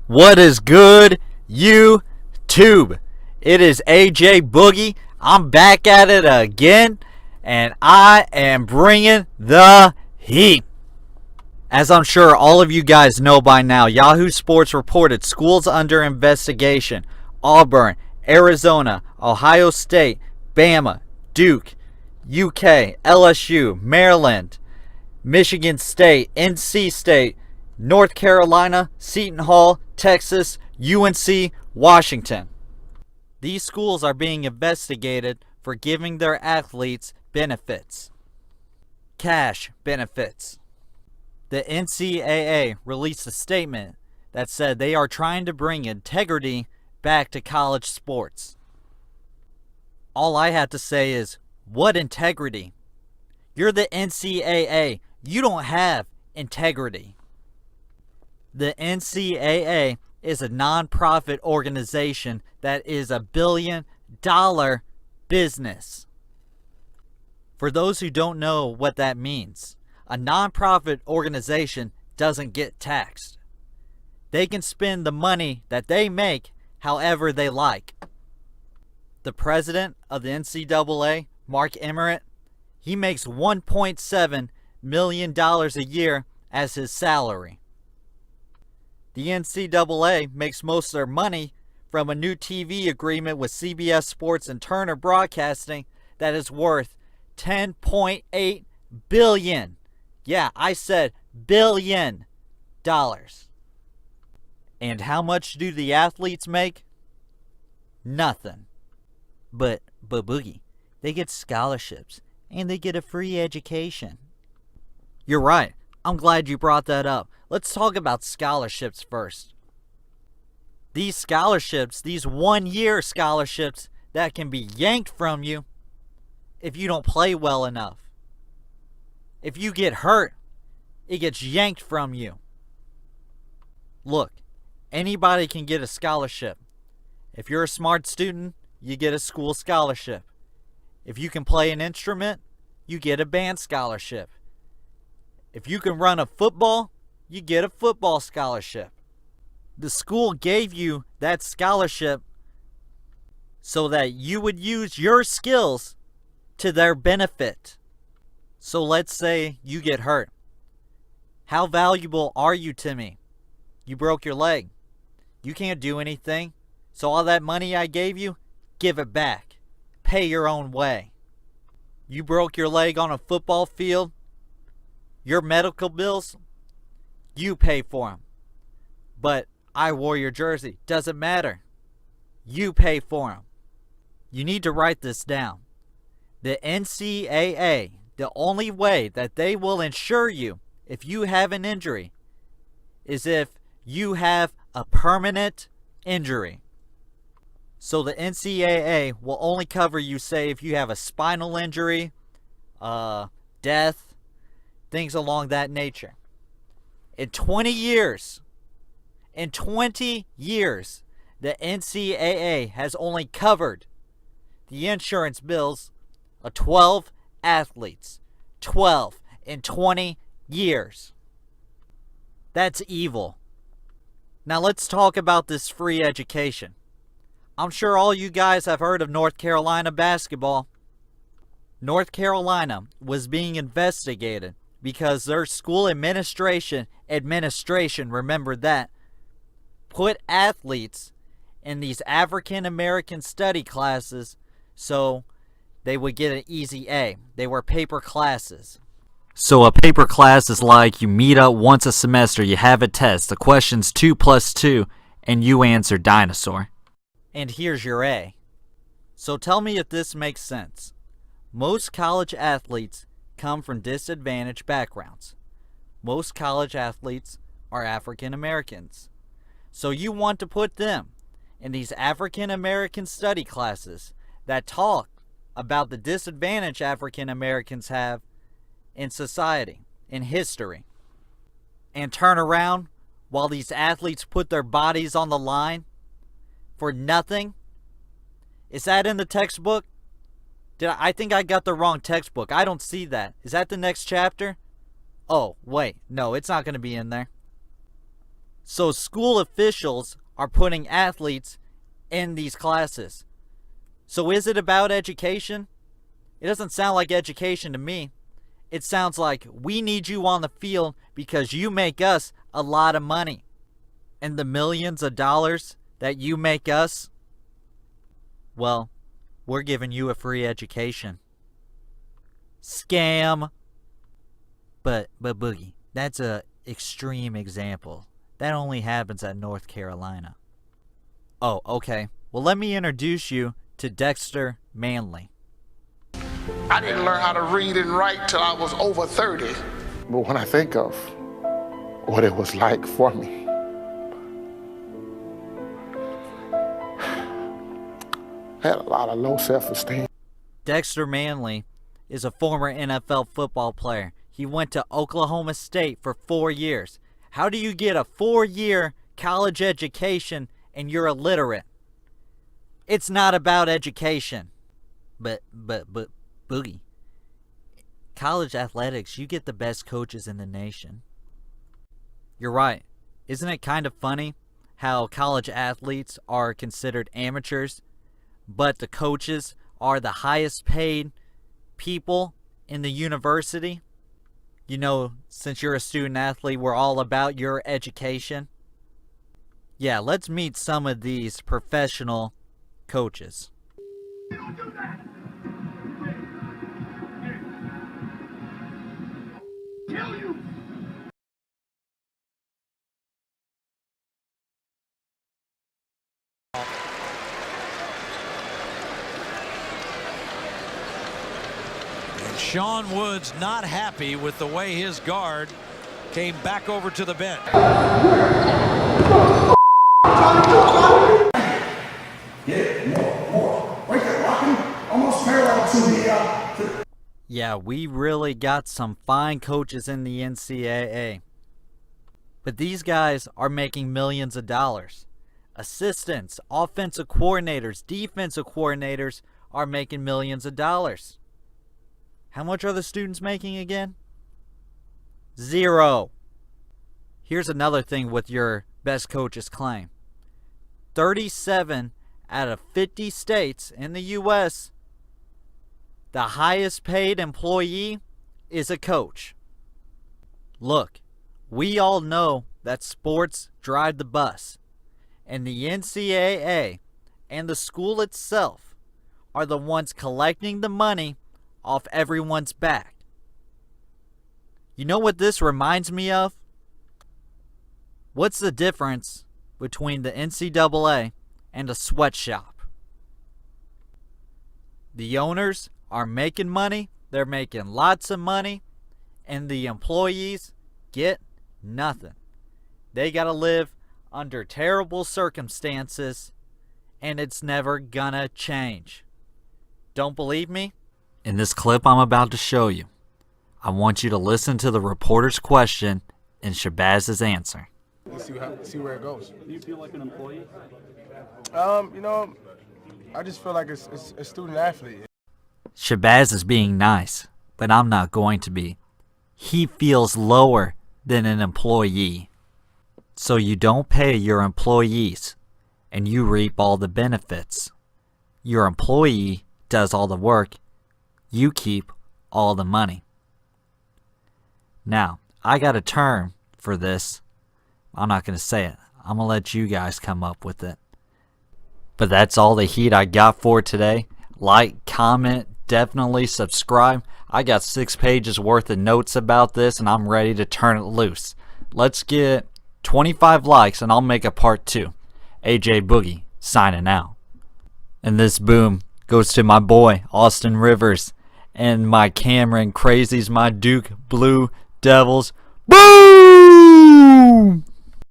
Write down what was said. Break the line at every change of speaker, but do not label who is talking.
What is good, YouTube? It is AJ Boogie. I'm back at it again, and I am bringing the heat. As I'm sure all of you guys know by now, Yahoo Sports reported schools under investigation: Auburn, Arizona, Ohio State, Bama, Duke, UK, LSU, Maryland, Michigan State, NC State, North Carolina, Seton Hall, Texas, UNC, Washington. These schools are being investigated for giving their athletes benefits. Cash benefits. The NCAA released a statement that said they are trying to bring integrity back to college sports. All I have to say is, what integrity? You're the NCAA. You don't have integrity. The NCAA is a non-profit organization that is a billion-dollar business. For those who don't know what that means, a non-profit organization doesn't get taxed. They can spend the money that they make however they like. The president of the NCAA, Mark Emmert, he makes $1.7 million a year as his salary. The NCAA makes most of their money from a new TV agreement with CBS Sports and Turner Broadcasting that is worth $10.8 billion. Yeah, I said billion dollars. And how much do the athletes make? Nothing. But Boogie, they get scholarships and they get a free education. You're right. I'm glad you brought that up. Let's talk about scholarships first. These scholarships, these one-year scholarships that can be yanked from you if you don't play well enough. If you get hurt, it gets yanked from you. Look, anybody can get a scholarship. If you're a smart student, you get a school scholarship. If you can play an instrument, you get a band scholarship. If you can run a football, you get a football scholarship. The school gave you that scholarship so that you would use your skills to their benefit. So let's say you get hurt. How valuable are you to me? You broke your leg. You can't do anything. So all that money I gave you, give it back. Pay your own way. You broke your leg on a football field. Your medical bills, you pay for them. But I wore your jersey. Doesn't matter. You pay for them. You need to write this down. The NCAA, the only way that they will insure you if you have an injury is if you have a permanent injury. So the NCAA will only cover you, say, if you have a spinal injury, death, things along that nature. In 20 years, the NCAA has only covered the insurance bills of 12 athletes. 12 in 20 years. That's evil. Now let's talk about this free education. I'm sure all you guys have heard of North Carolina basketball. North Carolina was being investigated because their school administration, remember that, put athletes in these African American study classes so they would get an easy A. They were paper classes. So a paper class is like you meet up once a semester, you have a test, the question's 2 + 2, and you answer dinosaur. And here's your A. So tell me if this makes sense. Most college athletes come from disadvantaged backgrounds. Most college athletes are African Americans. So you want to put them in these African American study classes that talk about the disadvantage African Americans have in society, in history, and turn around while these athletes put their bodies on the line for nothing? Is that in the textbook? I think I got the wrong textbook. I don't see that. Is that the next chapter? Oh, wait. No, it's not going to be in there. So school officials are putting athletes in these classes. So is it about education? It doesn't sound like education to me. It sounds like we need you on the field because you make us a lot of money. And the millions of dollars that you make us, well, we're giving you a free education. Scam. But Boogie, that's a extreme example. That only happens at North Carolina. Oh, okay. Well, let me introduce you to Dexter Manley.
I didn't learn how to read and write till I was over 30. But when I think of what it was like for me, I had a lot of low self-esteem.
Dexter Manley is a former NFL football player. He went to Oklahoma State for 4 years. How do you get a 4-year college education and you're illiterate? It's not about education. But Boogie, college athletics, you get the best coaches in the nation. You're right. Isn't it kind of funny how college athletes are considered amateurs, but the coaches are the highest paid people in the university? You know, since you're a student athlete, we're all about your education. Yeah, let's meet some of these professional coaches.
Sean Woods not happy with the way his guard came back over to the bench.
Yeah, we really got some fine coaches in the NCAA. But these guys are making millions of dollars. Assistants, offensive coordinators, defensive coordinators are making millions of dollars. How much are the students making again? 0. Here's another thing with your best coaches claim. 37 out of 50 states in the U.S., the highest paid employee is a coach. Look, we all know that sports drive the bus, and the NCAA and the school itself are the ones collecting the money off everyone's back. You know what this reminds me of? What's the difference between the NCAA and a sweatshop? The owners are making money, they're making lots of money, and the employees get nothing. They gotta live under terrible circumstances, and it's never gonna change. Don't believe me? In this clip I'm about to show you, I want you to listen to the reporter's question and Shabazz's answer.
See where it goes.
Do you feel like an employee?
I just feel like it's a student athlete.
Shabazz is being nice, but I'm not going to be. He feels lower than an employee. So you don't pay your employees, and you reap all the benefits. Your employee does all the work. You keep all the money. Now, I got a term for this. I'm not going to say it. I'm going to let you guys come up with it. But that's all the heat I got for today. Like, comment, definitely subscribe. I got 6 pages worth of notes about this, and I'm ready to turn it loose. Let's get 25 likes, and I'll make a part 2. AJ Boogie, signing out. And this boom goes to my boy, Austin Rivers, and my Cameron Crazies, my Duke Blue Devils. Boom!